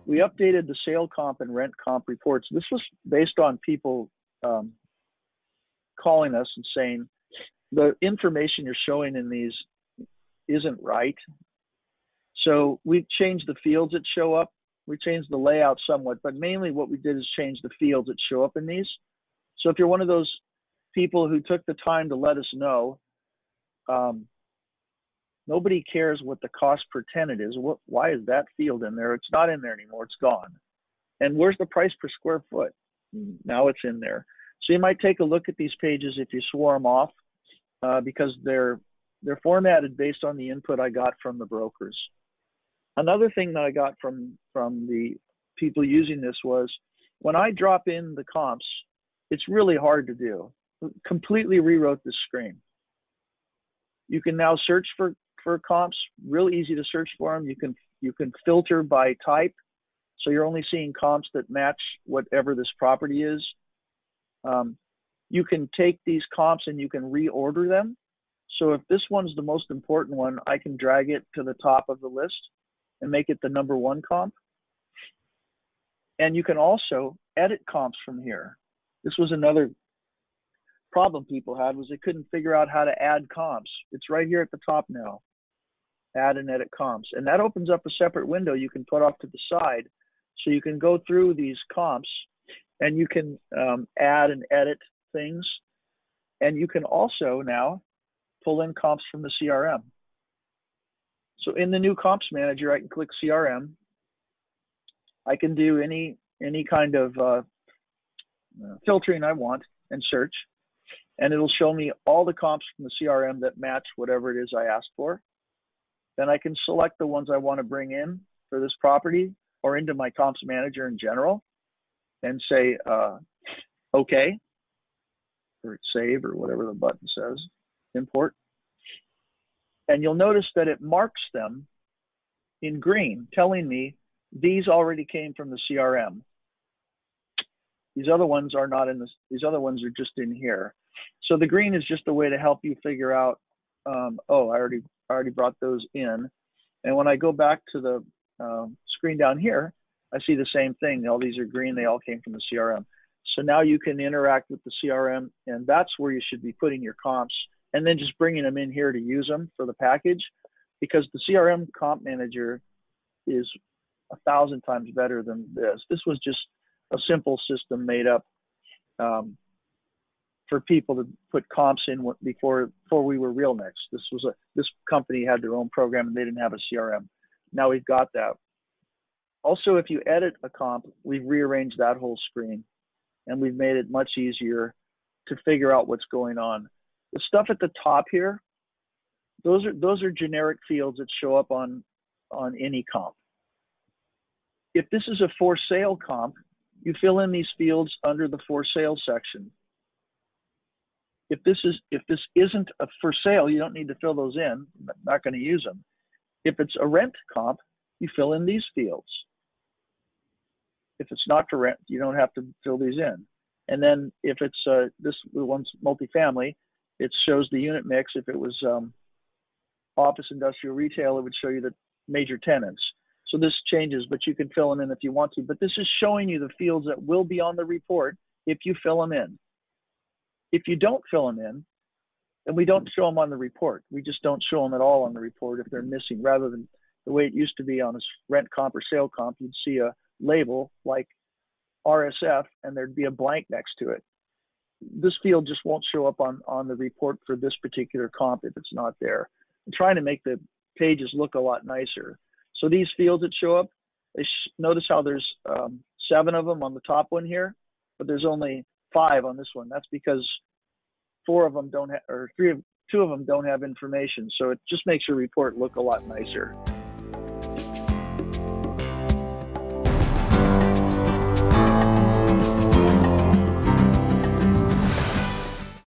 we updated the sale comp and rent comp reports. This was based on people calling us and saying the information you're showing in these isn't right. So we changed the fields that show up. We changed the layout somewhat, but mainly what we did is change the fields that show up in these. So if you're one of those people who took the time to let us know, nobody cares what the cost per tenant is. Why is that field in there? It's not in there anymore. It's gone. And where's the price per square foot? Now it's in there. So you might take a look at these pages if you swore them off, because they're formatted based on the input I got from the brokers. Another thing that I got from the people using this was when I drop in the comps, it's really hard to do. Completely rewrote the screen. You can now search for comps, real easy to search for them. You can filter by type, so you're only seeing comps that match whatever this property is. You can take these comps and you can reorder them. So if this one's the most important one, I can drag it to the top of the list and make it the number one comp. And you can also edit comps from here. This was another problem people had, was they couldn't figure out how to add comps. It's right here at the top now, add and edit comps. And that opens up a separate window you can put off to the side. So you can go through these comps and you can add and edit things. And you can also now pull in comps from the CRM. So in the new comps manager, I can click CRM. I can do any kind of filtering I want and search, and it'll show me all the comps from the CRM that match whatever it is I asked for. Then I can select the ones I want to bring in for this property or into my comps manager in general and say, okay, or save, or whatever the button says, import. And you'll notice that it marks them in green, telling me these already came from the CRM. These other ones are not in this. These other ones are just in here. So the green is just a way to help you figure out, oh, I already brought those in. And when I go back to the screen down here, I see the same thing. All these are green. They all came from the CRM. So now you can interact with the CRM, and that's where you should be putting your comps, and then just bringing them in here to use them for the package, because the CRM comp manager is 1,000 times better than this. This was just a simple system made up for people to put comps in before we were RealNext. This company had their own program and they didn't have a CRM. Now we've got that. Also, if you edit a comp, we've rearranged that whole screen, and we've made it much easier to figure out what's going on. The stuff at the top here, those are generic fields that show up on any comp. If this is a for sale comp, you fill in these fields under the for sale section. If this isn't a for sale, you don't need to fill those in. I'm not going to use them. If it's a rent comp, you fill in these fields. If it's not for rent, you don't have to fill these in. And then if it's this one's multifamily, it shows the unit mix. If it was office, industrial, retail, it would show you the major tenants. So this changes, but you can fill them in if you want to. But this is showing you the fields that will be on the report if you fill them in. If you don't fill them in, then we don't show them on the report. We just don't show them at all on the report if they're missing. Rather than the way it used to be on a rent comp or sale comp, you'd see a label like RSF and there'd be a blank next to it. This field just won't show up on the report for this particular comp if it's not there. I'm trying to make the pages look a lot nicer. So these fields that show up, notice how there's 7 of them on the top one here, but there's only 5 on this one. That's because 4 of them don't have, or 2 of them don't have information. So it just makes your report look a lot nicer.